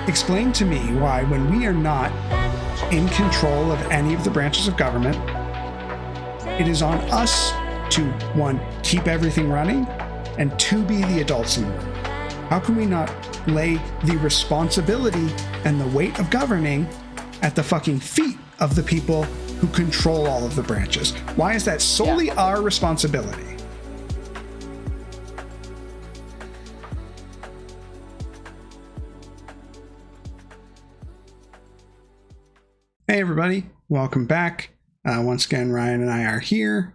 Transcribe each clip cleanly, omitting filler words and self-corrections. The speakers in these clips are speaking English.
Explain to me why, when we are not in control of any of the branches of government, it is on us to, one, keep everything running, and two, be the adults in the room. How can we not lay the responsibility and the weight of governing at the fucking feet of the people who control all of the branches? Why is that solely our responsibility? Hey everybody, welcome back. Once again, Ryan and I are here.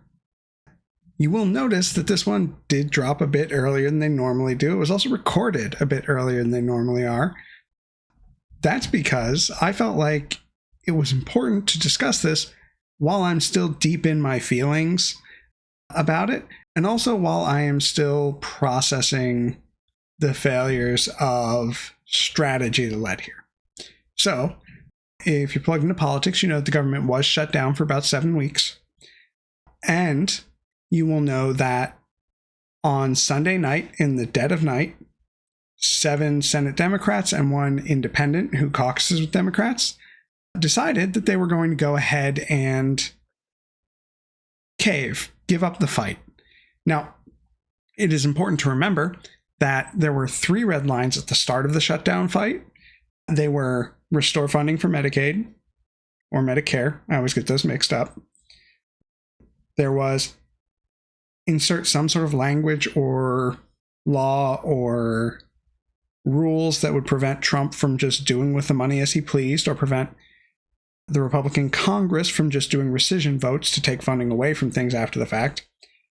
You will notice that this one did drop a bit earlier than they normally do. It was also recorded a bit earlier than they normally are. That's because I felt like it was important to discuss this while I'm still deep in my feelings about it, and also while I am still processing the failures of strategy that led here. So, if you're plugged into politics, you know that the government was shut down for about 7 weeks. And you will know that on Sunday night, in the dead of night, 7 Senate Democrats and 1 independent who caucuses with Democrats decided that they were going to go ahead and give up the fight. Now, it is important to remember that there were 3 red lines at the start of the shutdown fight. They were restore funding for Medicaid or Medicare. I always get those mixed up. There was insert some sort of language or law or rules that would prevent Trump from just doing with the money as he pleased, or prevent the Republican Congress from just doing rescission votes to take funding away from things after the fact.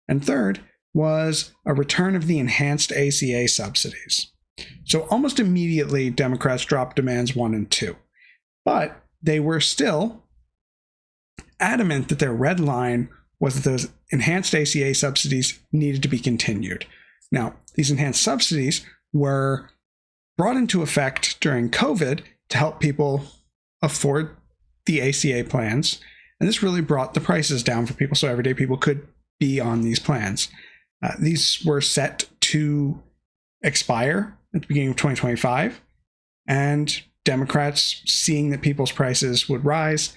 And third was a return of the enhanced ACA subsidies. So almost immediately, Democrats dropped demands 1 and 2. But they were still adamant that their red line was that those enhanced ACA subsidies needed to be continued. Now, these enhanced subsidies were brought into effect during COVID to help people afford the ACA plans. And this really brought the prices down for people so everyday people could be on these plans. These were set to expire at the beginning of 2025, and Democrats, seeing that people's prices would rise,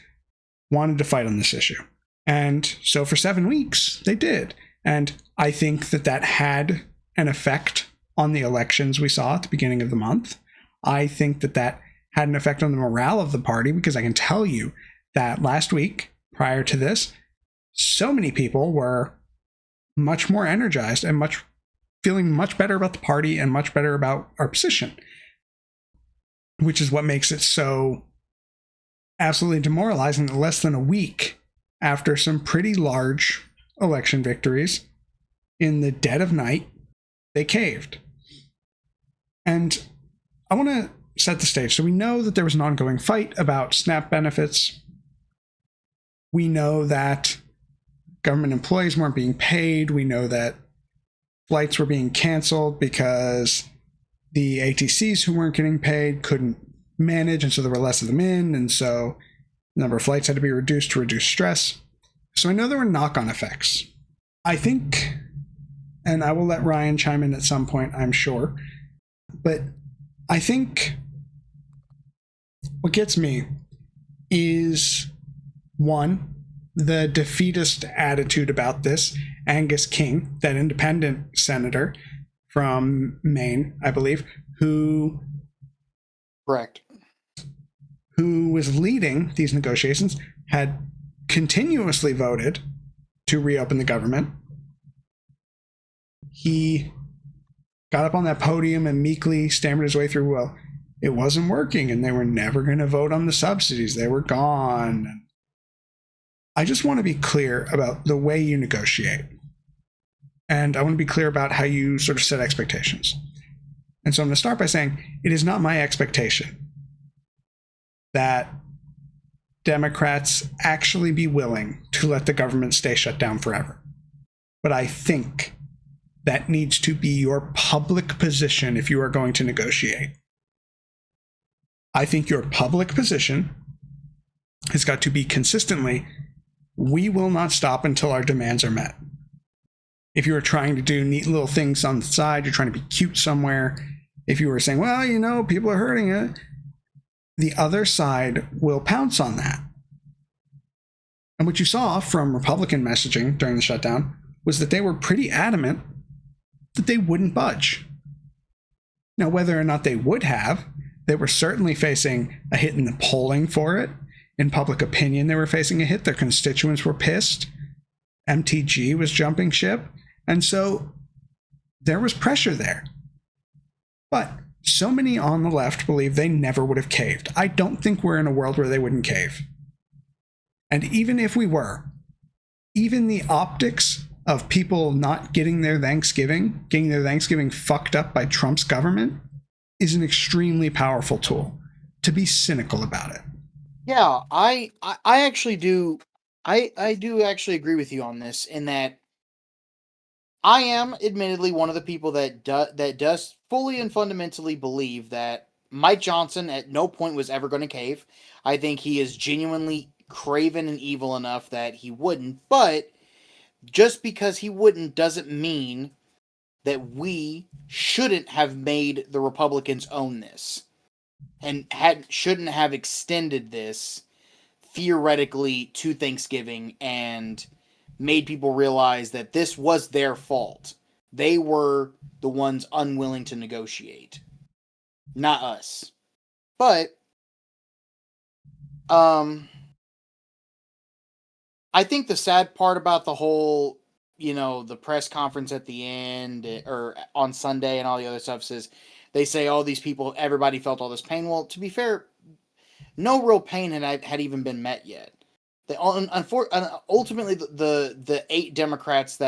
wanted to fight on this issue. And so for 7 weeks, they did. And I think that that had an effect on the elections we saw at the beginning of the month. I think that that had an effect on the morale of the party, because I can tell you that last week, prior to this, so many people were much more energized and feeling much better about the party and much better about our position, which is what makes it so absolutely demoralizing that less than a week after some pretty large election victories, in the dead of night, they caved. And I want to set the stage. So we know that there was an ongoing fight about SNAP benefits. We know that government employees weren't being paid. We know that flights were being canceled because the ATCs who weren't getting paid couldn't manage, and so there were less of them in, and so the number of flights had to be reduced to reduce stress. So I know there were knock-on effects. I think, and I will let Ryan chime in at some point, I'm sure, but I think what gets me is, one, the defeatist attitude about this. Angus King, that independent senator from Maine, I believe, who was leading these negotiations, had continuously voted to reopen the government. He got up on that podium and meekly stammered his way through, well, it wasn't working and they were never going to vote on the subsidies. They were gone. I just want to be clear about the way you negotiate. And I want to be clear about how you sort of set expectations. And so I'm going to start by saying it is not my expectation that Democrats actually be willing to let the government stay shut down forever. But I think that needs to be your public position if you are going to negotiate. I think your public position has got to be consistently, we will not stop until our demands are met. If you were trying to do neat little things on the side, you're trying to be cute somewhere. If you were saying, well, you know, people are hurting it, the other side will pounce on that. And what you saw from Republican messaging during the shutdown was that they were pretty adamant that they wouldn't budge. Now, whether or not they would have, they were certainly facing a hit in the polling for it. In public opinion, they were facing a hit. Their constituents were pissed. MTG was jumping ship. And so there was pressure there. But so many on the left believe they never would have caved. I don't think we're in a world where they wouldn't cave. And even if we were, even the optics of people not getting their Thanksgiving fucked up by Trump's government is an extremely powerful tool to be cynical about it. Yeah, I actually do. I do actually agree with you on this in that I am admittedly one of the people that does fully and fundamentally believe that Mike Johnson at no point was ever going to cave. I think he is genuinely craven and evil enough that he wouldn't, but just because he wouldn't doesn't mean that we shouldn't have made the Republicans own this and shouldn't have extended this theoretically to Thanksgiving and made people realize that this was their fault. They were the ones unwilling to negotiate, not us. But I think the sad part about the whole, the press conference at the end or on Sunday and all the other stuff is they say, oh, these people, everybody felt all this pain. Well, to be fair, no real pain had even been met yet. Ultimately, the 8 Democrats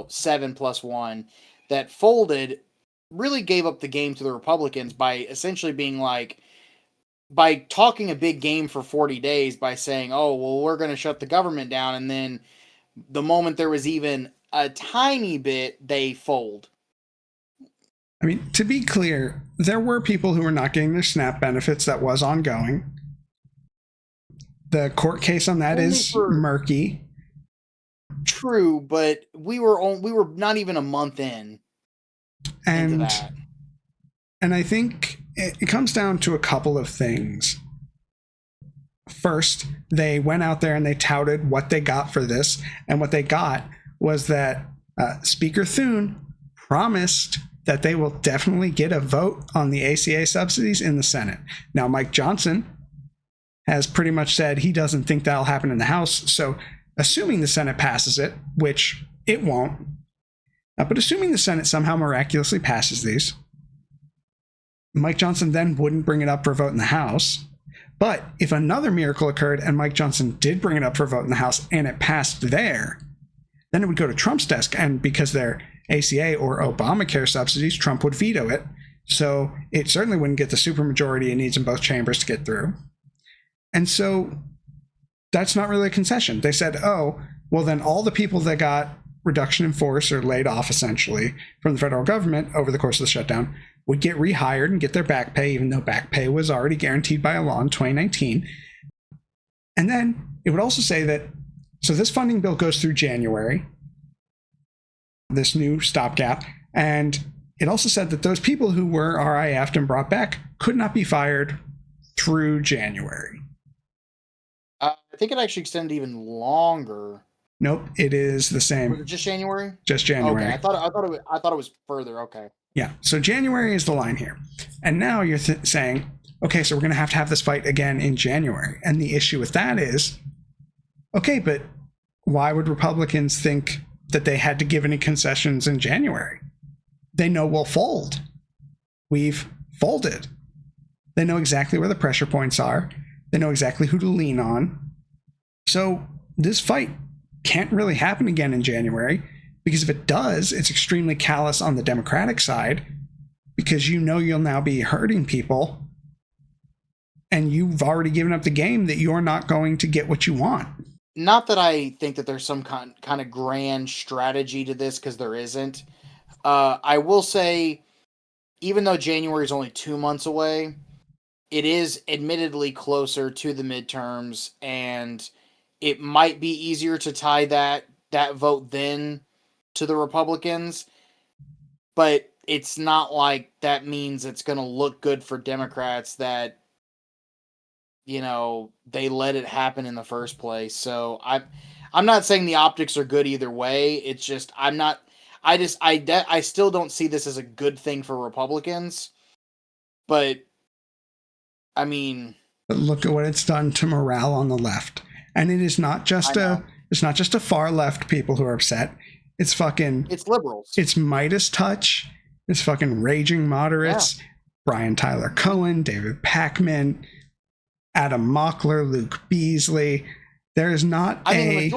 7 plus 1 that folded really gave up the game to the Republicans by essentially being like, by talking a big game for 40 days by saying, oh, well, we're going to shut the government down. And then the moment there was even a tiny bit, they fold. I mean, to be clear, there were people who were not getting their SNAP benefits. That was ongoing. The court case on that is murky. True, but we were not even a month in into that. And I think it comes down to a couple of things. First, they went out there and they touted what they got for this, and what they got was that Speaker Thune promised that they will definitely get a vote on the ACA subsidies in the Senate. Now, Mike Johnson has pretty much said he doesn't think that'll happen in the House, so assuming the Senate passes it, which it won't, but assuming the Senate somehow miraculously passes these, Mike Johnson then wouldn't bring it up for a vote in the House. But if another miracle occurred and Mike Johnson did bring it up for a vote in the House and it passed there, then it would go to Trump's desk. And because they're ACA or Obamacare subsidies, Trump would veto it. So it certainly wouldn't get the supermajority it needs in both chambers to get through. And so that's not really a concession. They said, oh, well, then all the people that got reduction in force or laid off essentially from the federal government over the course of the shutdown would get rehired and get their back pay, even though back pay was already guaranteed by a law in 2019. And then it would also say that, so this funding bill goes through January, this new stopgap, and it also said that those people who were RIF'd and brought back could not be fired through January. I think it actually extended even longer. Nope, it is the same. Was it just January? Just January. Okay, I thought it was further. Okay. Yeah, so January is the line here. And now you're saying, okay, so we're going to have this fight again in January. And the issue with that is, okay, but why would Republicans think that they had to give any concessions in January? They know we'll fold. We've folded. They know exactly where the pressure points are. They know exactly who to lean on. So this fight can't really happen again in January, because if it does, it's extremely callous on the Democratic side, because you know you'll now be hurting people and you've already given up the game that you're not going to get what you want. Not that I think that there's some kind of grand strategy to this, because there isn't. I will say, even though January is only 2 months away, it is admittedly closer to the midterms, and it might be easier to tie that vote then to the Republicans, but it's not like that means it's going to look good for Democrats that they let it happen in the first place. So I'm not saying the optics are good either way. It's just I'm not. I still don't see this as a good thing for Republicans. But I mean, But look at what it's done to morale on the left. And it is not I just know a far left people who are upset. It's fucking it's liberals. it's Midas touch. It's fucking raging Yeah. moderates. Brian Tyler Mhm. Cohen, David Packman, Adam Mockler, Luke Beasley. There is not I mean,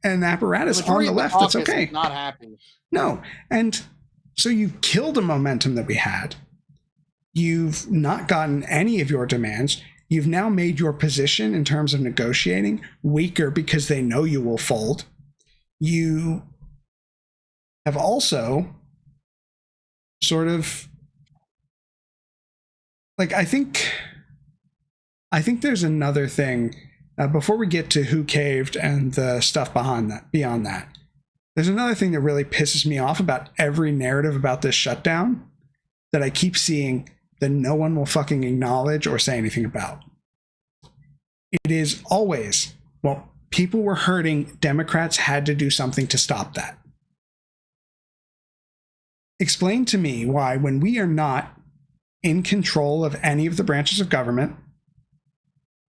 an the apparatus on majority the of the left that's caucus is okay. not happy. No. And so you killed the momentum that we had. You've not gotten any of your demands. You've now made your position in terms of negotiating weaker because they know you will fold. You have also sort of like I think there's another thing before we get to who caved and the stuff behind that. Beyond that, there's another thing that really pisses me off about every narrative about this shutdown that I keep seeing that no one will fucking acknowledge or say anything about. It is always, well, people were hurting, Democrats had to do something to stop that. Explain to me why, when we are not in control of any of the branches of government,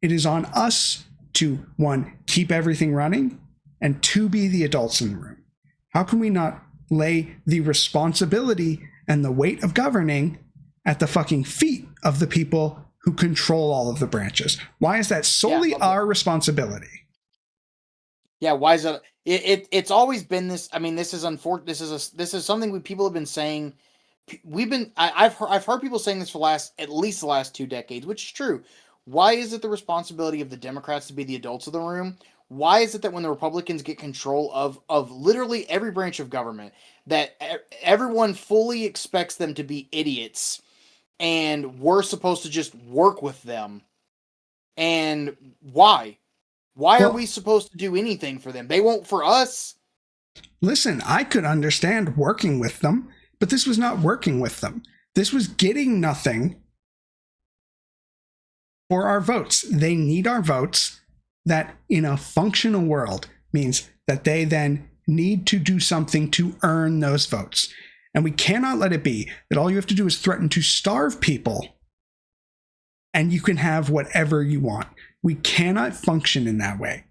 it is on us to, one, keep everything running, and two, be the adults in the room. How can we not lay the responsibility and the weight of governing at the fucking feet of the people who control all of the branches? Why is that solely our responsibility? Yeah, why is it? It's always been this. I mean, this is unfortunate. This is something people have been saying. I've heard people saying this for at least the last 2 decades, which is true. Why is it the responsibility of the Democrats to be the adults of the room? Why is it that when the Republicans get control of literally every branch of government, that everyone fully expects them to be idiots, and we're supposed to just work with them? And why? Why are we Well, supposed to do anything for them? They won't for us. listen, I could understand working with them, but this was not working with them. This was getting nothing for our votes. They need our votes. That in a functional world means that they then need to do something to earn those votes. And we cannot let it be that all you have to do is threaten to starve people and you can have whatever you want. We cannot function in that way.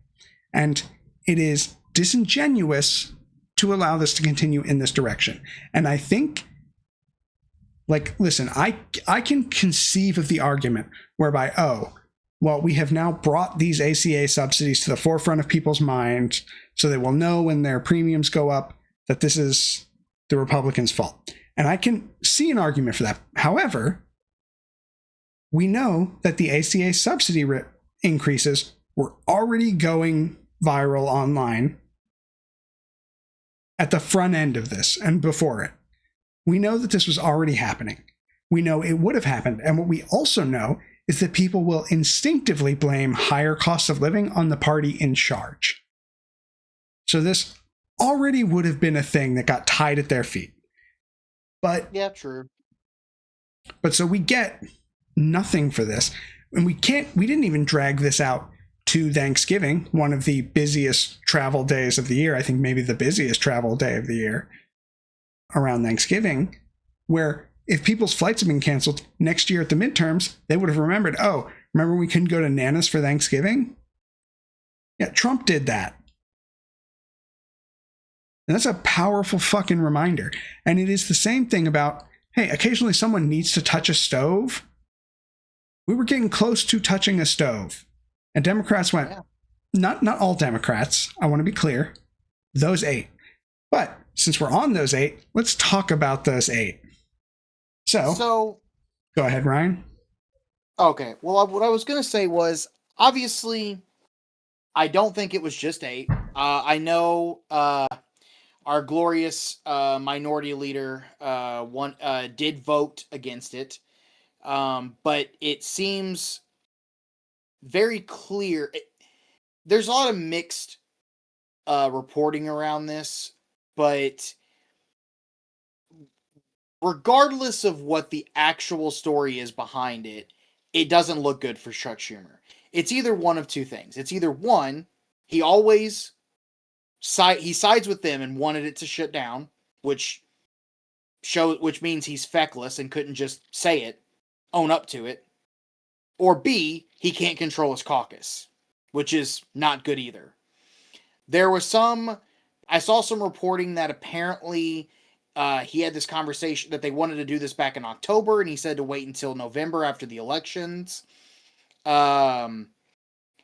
And it is disingenuous to allow this to continue in this direction. And I think, like, listen, I can conceive of the argument whereby, oh, well, we have now brought these ACA subsidies to the forefront of people's minds so they will know when their premiums go up that this is the Republicans' fault. And I can see an argument for that. However, we know that the ACA subsidy increases were already going viral online at the front end of this and before it. We know that this was already happening. We know it would have happened. And what we also know is that people will instinctively blame higher costs of living on the party in charge. So this already would have been a thing that got tied at their feet. But yeah, true. But so we get nothing for this. And we didn't even drag this out to Thanksgiving, one of the busiest travel days of the year. I think maybe the busiest travel day of the year around Thanksgiving, where if people's flights have been canceled next year at the midterms, they would have remembered, oh, remember we couldn't go to Nana's for Thanksgiving? Yeah, Trump did that. And that's a powerful fucking reminder. And it is the same thing about, hey, occasionally someone needs to touch a stove. We were getting close to touching a stove. And Democrats went, not all Democrats, I want to be clear, those 8. But since we're on those 8, let's talk about those 8. So go ahead, Ryan. Okay. Well, what I was going to say was, obviously, I don't think it was just 8. I know our glorious minority leader did vote against it. But it seems very clear. There's a lot of mixed reporting around this, but regardless of what the actual story is behind it, it doesn't look good for Chuck Schumer. It's either one of two things. It's either one, he always he sides with them and wanted it to shut down, which means he's feckless and couldn't just say it, own up to it. Or B, he can't control his caucus, which is not good either. I saw some reporting that apparently he had this conversation that they wanted to do this back in October, and he said to wait until November after the elections. And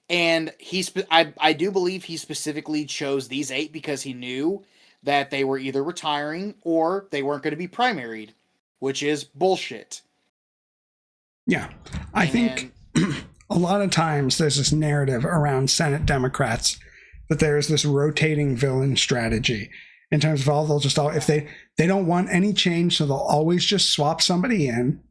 I do believe he specifically chose these 8 because he knew that they were either retiring or they weren't going to be primaried, which is bullshit. Yeah. I think a lot of times there's this narrative around Senate Democrats that there's this rotating villain strategy in terms of they'll just if they don't want any change, so they'll always just swap somebody in.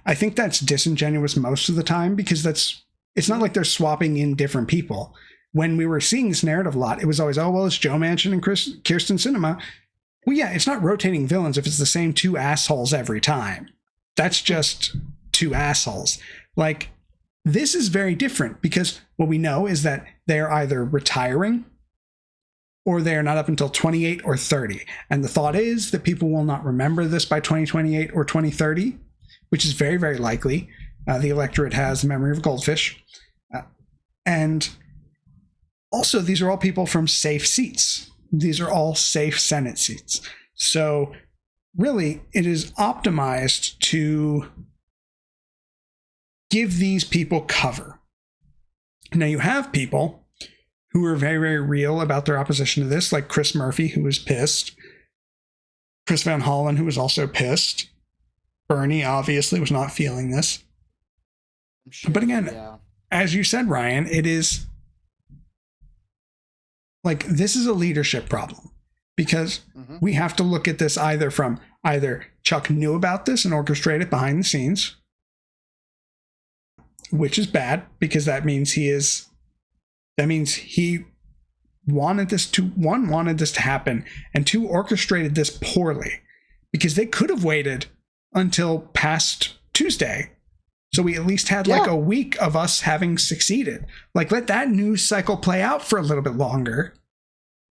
I think that's disingenuous most of the time, because it's not like they're swapping in different people. When we were seeing this narrative a lot, it was always, it's Joe Manchin and Kyrsten Sinema. Well, yeah, it's not rotating villains if it's the same 2 assholes every time. That's just 2 assholes. Like, this is very different, because what we know is that they're either retiring or they are not up until 28 or 30. And the thought is that people will not remember this by 2028 or 2030, which is very, very likely. The electorate has the memory of a goldfish. And also, these are all people from safe seats. These are all safe Senate seats. So really, it is optimized to give these people cover. Now, you have people who are very, very real about their opposition to this, like Chris Murphy, who was pissed. Chris Van Hollen, who was also pissed. Bernie, obviously, was not feeling this. Sure, but again, as you said, Ryan, it is like, this is a leadership problem, because we have to look at this either Chuck knew about this and orchestrated behind the scenes, which is bad, because that means he wanted this to happen, and 2, orchestrated this poorly, because they could have waited until past Tuesday. So we at least had like a week of us having succeeded. Like, let that news cycle play out for a little bit longer.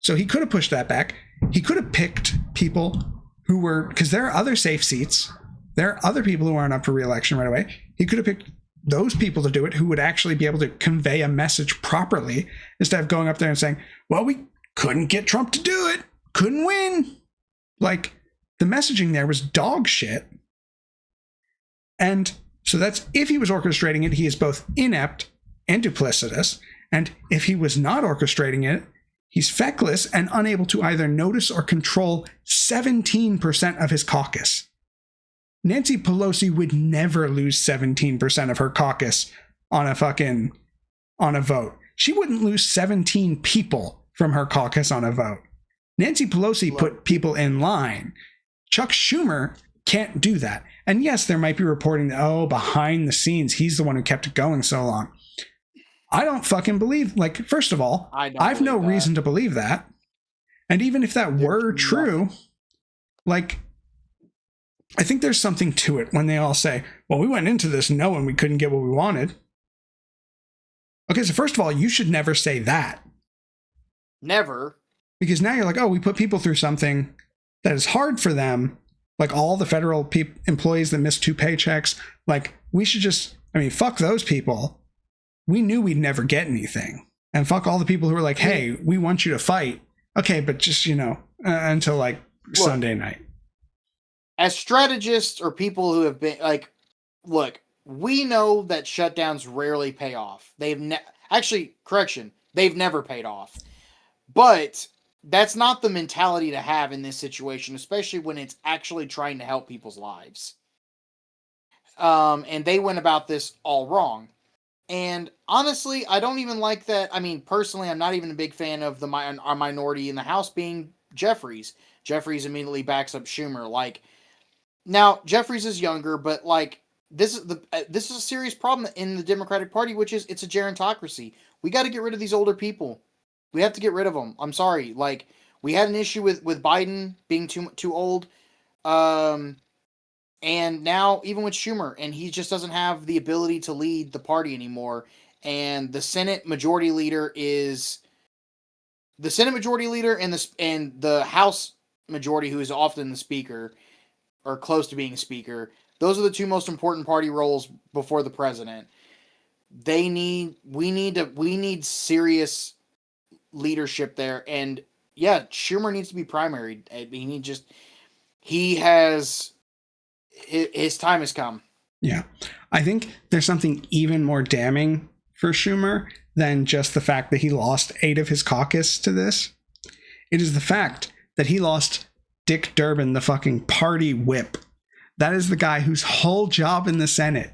So he could have pushed that back. He could have picked people who were, because there are other safe seats. There are other people who aren't up for re-election right away. He could have picked those people to do it who would actually be able to convey a message properly, instead of going up there and saying, well, we couldn't get Trump to do it. Couldn't win. Like, the messaging there was dog shit. And so that's, if he was orchestrating it, he is both inept and duplicitous. And if he was not orchestrating it, he's feckless and unable to either notice or control 17% of his caucus. Nancy Pelosi would never lose 17% of her caucus on a vote. She wouldn't lose 17 people from her caucus on a vote. Nancy Pelosi put people in line. Chuck Schumer can't do that. And yes, there might be reporting that, behind the scenes, he's the one who kept it going so long. I don't fucking believe, like, first of all, I've no reason to believe that. And even if that were true, like, I think there's something to it when they all say, well, we went into this knowing we couldn't get what we wanted. Okay, so first of all, you should never say that. Never. Because now you're like, we put people through something that is hard for them, like all the federal employees that missed 2 paychecks. Like, we should just, fuck those people. We knew we'd never get anything. And fuck all the people who were like, hey, we want you to fight. Okay, but just, until like Sunday night. As strategists or people who have been like, look, we know that shutdowns rarely pay off. They've never paid off. But that's not the mentality to have in this situation, especially when it's actually trying to help people's lives. And they went about this all wrong. And honestly, I don't even like that. Personally, I'm not even a big fan of our minority in the House being Jeffries. Jeffries immediately backs up Schumer. Like, now Jeffries is younger, but like, this is a serious problem in the Democratic Party, which is it's a gerontocracy. We got to get rid of these older people. We have to get rid of them. I'm sorry. Like, we had an issue with Biden being too old. And And now, even with Schumer, and he just doesn't have the ability to lead the party anymore. And the Senate Majority Leader and the House Majority, who is often the Speaker or close to being Speaker. Those are the two most important party roles before the president. We need serious leadership there, and yeah, Schumer needs to be primary. I mean, his time has come. Yeah. I think there's something even more damning for Schumer than just the fact that he lost 8 of his caucus to this. It is the fact that he lost Dick Durbin, the fucking party whip. That is the guy whose whole job in the Senate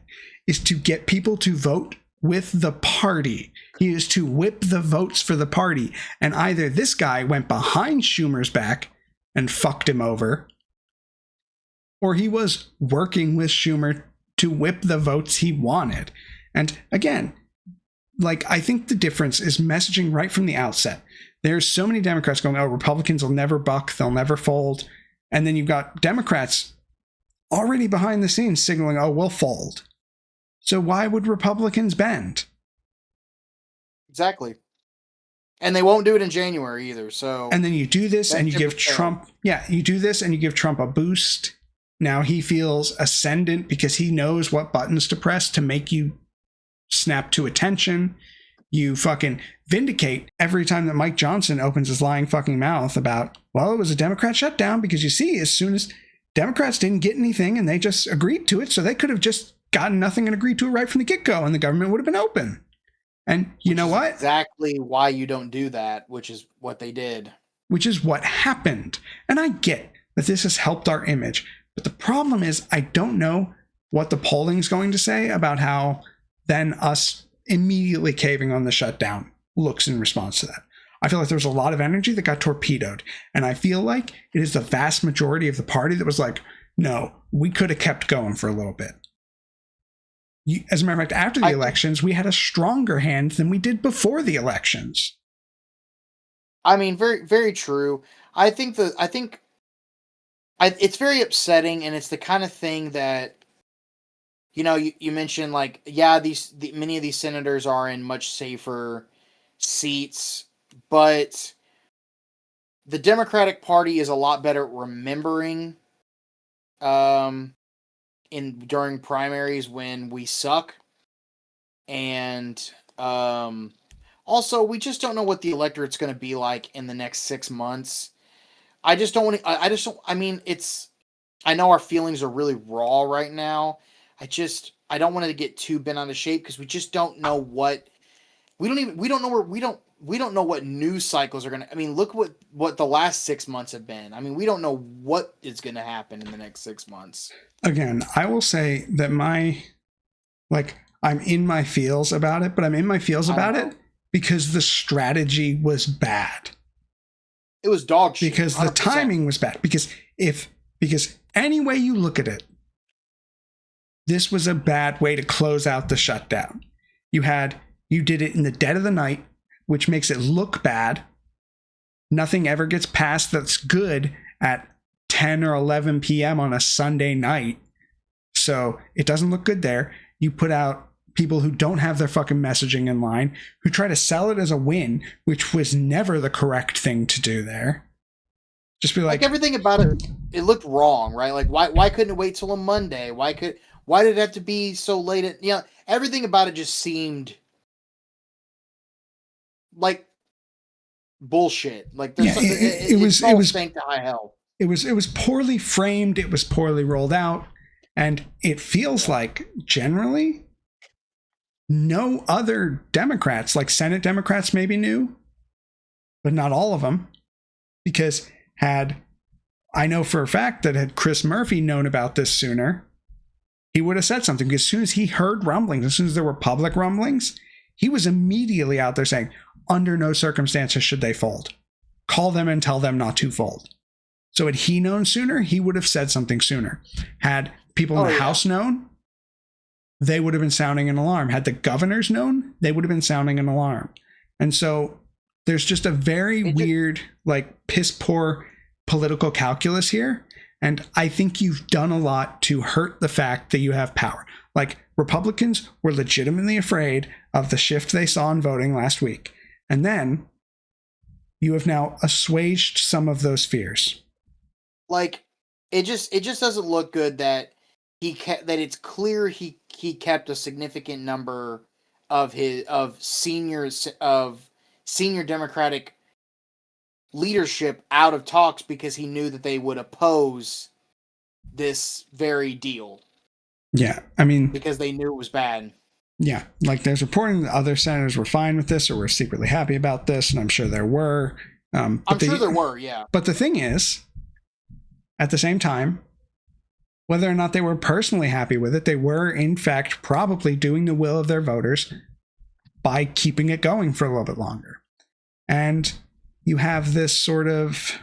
is to get people to vote with the party. He is to whip the votes for the party. And either this guy went behind Schumer's back and fucked him over, or he was working with Schumer to whip the votes he wanted. And again, like, I think the difference is messaging right from the outset. There's so many Democrats going, oh, Republicans will never buck, they'll never fold. And then you've got Democrats already behind the scenes signaling, oh, we'll fold. So why would Republicans bend? Exactly. And they won't do it in January either. So, and then you do this and you give Trump, you do this and you give Trump a boost. Now he feels ascendant because he knows what buttons to press to make you snap to attention. You fucking vindicate every time that Mike Johnson opens his lying fucking mouth about, well, it was a Democrat shutdown, because you see, as soon as Democrats didn't get anything and they just agreed to it, so they could have just gotten nothing and agreed to it right from the get-go, and the government would have been open. And you know what? Exactly why you don't do that, which is what they did. Which is what happened. And I get that this has helped our image. But the problem is, I don't know what the polling is going to say about how then us immediately caving on the shutdown looks in response to that. I feel like there was a lot of energy that got torpedoed. And I feel like it is the vast majority of the party that was like, no, we could have kept going for a little bit. As a matter of fact, after the elections, we had a stronger hand than we did before the elections. I mean, very, very true. I think it's very upsetting, and it's the kind of thing that, you know, you mentioned, like, yeah, many of these senators are in much safer seats, but the Democratic Party is a lot better at remembering during primaries when we suck. And also, we just don't know what the electorate's going to be like in the next 6 months. I just don't want to, I mean, I know our feelings are really raw right now. I don't want to get too bent out of shape, because we just don't know what, we don't know what news cycles are going to, I mean, look what the last 6 months have been. I mean, we don't know what is going to happen in the next 6 months. Again, I will say that I'm in my feels about it, but I'm in my feels about it because the strategy was bad. It was dog shit. Because 100%. The timing was bad. Because any way you look at it, this was a bad way to close out the shutdown. You did it in the dead of the night, which makes it look bad. Nothing ever gets passed that's good at 10 or 11 p.m. on a Sunday night. So it doesn't look good there. You put out people who don't have their fucking messaging in line, who try to sell it as a win, which was never the correct thing to do there. Just be like everything about it looked wrong, right? Like, why couldn't it wait till a Monday? Why did it have to be so late? Everything about it just seemed like bullshit. Like, it was stank to high hell. It was poorly framed. It was poorly rolled out, and it feels like generally no other Democrats, like Senate Democrats, maybe knew, but not all of them, because I know for a fact that had Chris Murphy known about this sooner, he would have said something. Because as soon as he heard rumblings, as soon as there were public rumblings, he was immediately out there saying, under no circumstances should they fold. Call them and tell them not to fold. So had he known sooner, he would have said something sooner. Had people in the House known, they would have been sounding an alarm. Had the governors known, they would have been sounding an alarm. And so there's just a very weird, like, piss poor political calculus here. And I think you've done a lot to hurt the fact that you have power. Like, Republicans were legitimately afraid of the shift they saw in voting last week. And then you have now assuaged some of those fears. Like, it just doesn't look good that it's clear he kept a significant number of senior Democratic leadership out of talks because he knew that they would oppose this very deal. Yeah, I mean, because they knew it was bad. Yeah, like there's reporting that other senators were fine with this or were secretly happy about this, and I'm sure there were. I'm sure there were, yeah. But the thing is, at the same time, whether or not they were personally happy with it, they were in fact probably doing the will of their voters by keeping it going for a little bit longer. And you have this sort of,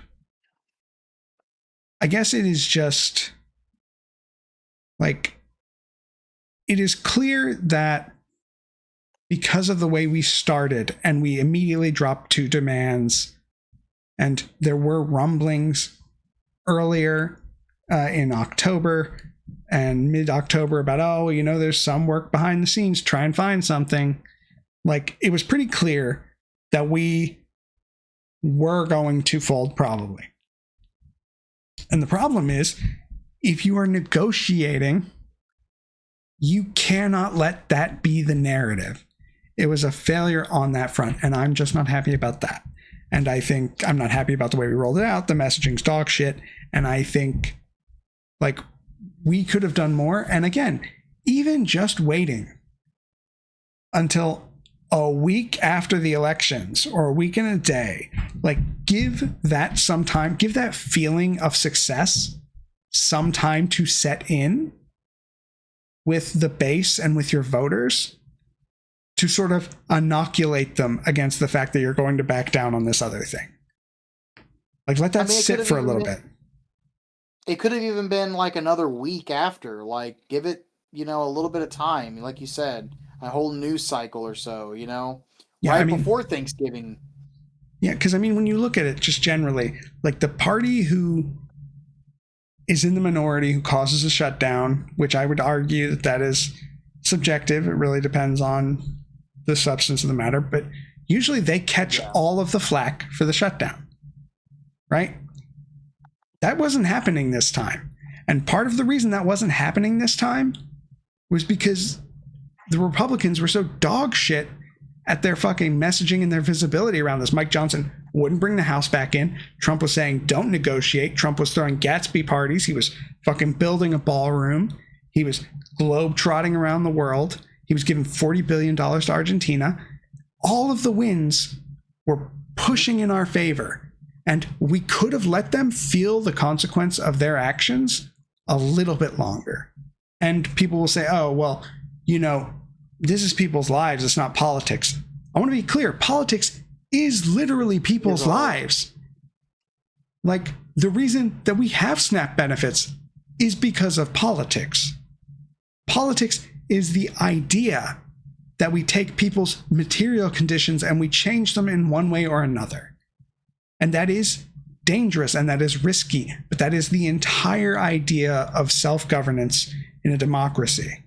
I guess it is just like, it is clear that because of the way we started and we immediately dropped two demands, and there were rumblings earlier in October and mid-October about, oh, you know, there's some work behind the scenes, try and find something. Like, it was pretty clear that we were going to fold probably. And the problem is, if you are negotiating, you cannot let that be the narrative. It was a failure on that front, and I'm just not happy about that. And I think I'm not happy about the way we rolled it out. The messaging's dog shit. And I think, like, we could have done more. And again, even just waiting until a week after the elections or a week and a day, like, give that some time, give that feeling of success some time to set in with the base and with your voters, to sort of inoculate them against the fact that you're going to back down on this other thing. Like, let that sit for a little bit. It could have even been like another week after. Like, give it, a little bit of time. Like you said, a whole news cycle or so, Yeah, before Thanksgiving. Yeah, because when you look at it just generally, like, the party who is in the minority who causes a shutdown, which I would argue that is subjective. It really depends on the substance of the matter, but usually they catch all of the flack for the shutdown, right? That wasn't happening this time. And part of the reason that wasn't happening this time was because the Republicans were so dog shit at their fucking messaging and their visibility around this. Mike Johnson wouldn't bring the House back in. Trump was saying, don't negotiate. Trump was throwing Gatsby parties. He was fucking building a ballroom. He was globe-trotting around the world. He was giving $40 billion to Argentina. All of the wins were pushing in our favor. And we could have let them feel the consequence of their actions a little bit longer. And people will say, oh, well, this is people's lives. It's not politics. I want to be clear. Politics is literally people's lives. Like, the reason that we have SNAP benefits is because of politics. Politics is the idea that we take people's material conditions and we change them in one way or another. And that is dangerous and that is risky, but that is the entire idea of self-governance in a democracy.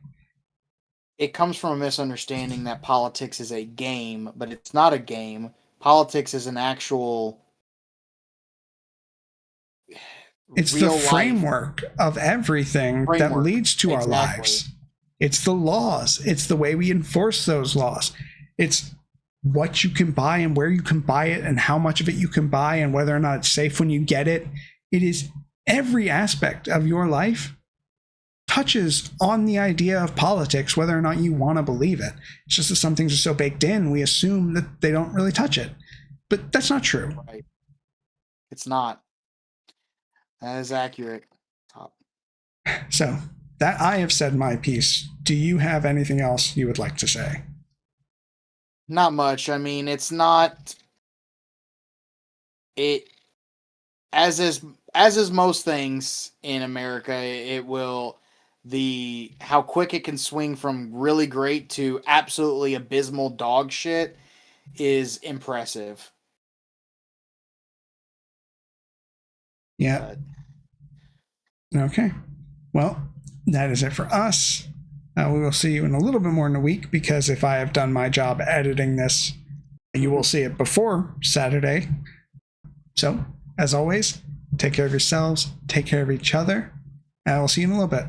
It comes from a misunderstanding that politics is a game, but it's not a game. Politics is an actual... It's the framework of everything that leads to our lives. It's the laws. It's the way we enforce those laws. It's what you can buy and where you can buy it and how much of it you can buy and whether or not it's safe when you get it. It is every aspect of your life touches on the idea of politics, whether or not you want to believe it. It's just that some things are so baked in, we assume that they don't really touch it. But that's not true. Right. It's not. That is accurate. So, that I have said my piece. Do you have anything else you would like to say? Not much. It's not... It... As is most things in America, it will... How quick it can swing from really great to absolutely abysmal dog shit is impressive. Yeah. Okay. Well, that is it for us. We will see you in a little bit more in a week, because if I have done my job editing this, you will see it before Saturday. So, as always, take care of yourselves, take care of each other, and I will see you in a little bit.